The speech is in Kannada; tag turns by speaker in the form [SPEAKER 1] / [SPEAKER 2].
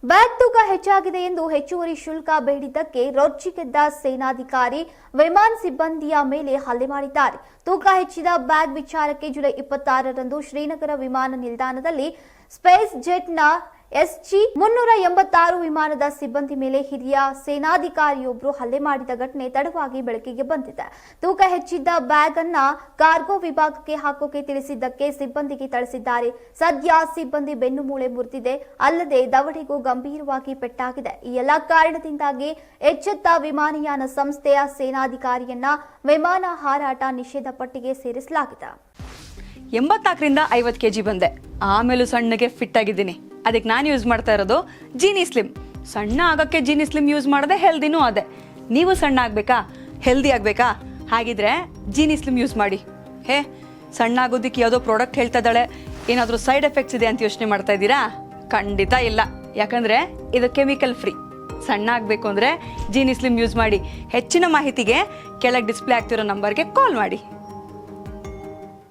[SPEAKER 1] ಬ್ಯಾಗ್ ತೂಕ ಹೆಚ್ಚಾಗಿದೆ ಎಂದು ಹೆಚ್ಚುವರಿ ಶುಲ್ಕ ಬೇಡಿದ್ದಕ್ಕೆ ರೊಚ್ಚಿಗೆದ್ದ ಸೇನಾಧಿಕಾರಿ ವಿಮಾನ ಸಿಬ್ಬಂದಿಯ ಮೇಲೆ ಹಲ್ಲೆ ಮಾಡಿದ್ದಾರೆ. ತೂಕ ಹೆಚ್ಚಿದ ಬ್ಯಾಗ್ ವಿಚಾರಕ್ಕೆ ಜುಲೈ 26ರಂದು ಶ್ರೀನಗರ ವಿಮಾನ ನಿಲ್ದಾಣದಲ್ಲಿ ಸ್ಪೇಸ್ ಜೆಟ್ನ SG-386 ವಿಮಾನದ ಸಿಬ್ಬಂದಿ ಮೇಲೆ ಹಿರಿಯ ಸೇನಾಧಿಕಾರಿಯೊಬ್ಬರು ಹಲ್ಲೆ ಮಾಡಿದ ಘಟನೆ ತಡವಾಗಿ ಬೆಳಕಿಗೆ ಬಂದಿದೆ. ತೂಕ ಹೆಚ್ಚಿದ್ದ ಬ್ಯಾಗ್ ಅನ್ನ ಕಾರ್ಗೋ ವಿಭಾಗಕ್ಕೆ ಹಾಕೋಕೆ ತಿಳಿಸಿದ್ದಕ್ಕೆ ಸಿಬ್ಬಂದಿಗೆ ಥಳಿಸಿದ್ದಾರೆ. ಸದ್ಯ ಸಿಬ್ಬಂದಿ ಬೆನ್ನು ಮೂಳೆ ಮುರಿದಿದೆ, ಅಲ್ಲದೆ ದವಡೆಗೂ ಗಂಭೀರವಾಗಿ ಪೆಟ್ಟಾಗಿದೆ. ಈ ಎಲ್ಲ ಕಾರಣದಿಂದಾಗಿ ಎಚ್ಚೆತ್ತ ವಿಮಾನಯಾನ ಸಂಸ್ಥೆಯ ಸೇನಾಧಿಕಾರಿಯನ್ನ ವಿಮಾನ ಹಾರಾಟ ನಿಷೇಧ ಪಟ್ಟಿಗೆ ಸೇರಿಸಲಾಗಿದೆ.
[SPEAKER 2] 84ರಿಂದ 50 kg ಬಂದೆ, ಆಮೇಲೂ ಸಣ್ಣಗೆ ಫಿಟ್ ಆಗಿದ್ದೀನಿ. ಅದಕ್ಕೆ ನಾನು ಯೂಸ್ ಮಾಡ್ತಾ ಇರೋದು ಜೀನಿ ಸ್ಲಿಮ್. ಸಣ್ಣ ಆಗೋಕ್ಕೆ ಜೀನಿ ಸ್ಲಿಮ್ ಯೂಸ್ ಮಾಡಿದೆ, ಹೆಲ್ದಿನೂ ಅದೇ. ನೀವು ಸಣ್ಣ ಆಗಬೇಕಾ, ಹೆಲ್ದಿ ಆಗಬೇಕಾ? ಹಾಗಿದ್ರೆ ಜೀನಿ ಸ್ಲಿಮ್ ಯೂಸ್ ಮಾಡಿ. ಸಣ್ಣ ಆಗೋದಕ್ಕೆ ಯಾವುದೋ ಪ್ರಾಡಕ್ಟ್ ಹೇಳ್ತಾ ಇದ್ದಾಳೆ, ಏನಾದರೂ ಸೈಡ್ ಎಫೆಕ್ಟ್ಸ್ ಇದೆ ಅಂತ ಯೋಚನೆ ಮಾಡ್ತಾ ಇದ್ದೀರಾ? ಖಂಡಿತ ಇಲ್ಲ, ಯಾಕಂದರೆ ಇದು ಕೆಮಿಕಲ್ ಫ್ರೀ. ಸಣ್ಣ ಆಗಬೇಕು ಅಂದರೆ ಜೀನಿ ಸ್ಲಿಮ್ ಯೂಸ್ ಮಾಡಿ. ಹೆಚ್ಚಿನ ಮಾಹಿತಿಗೆ ಕೆಳಗೆ ಡಿಸ್ಪ್ಲೇ ಆಗ್ತಿರೋ ನಂಬರ್ಗೆ ಕಾಲ್ ಮಾಡಿ.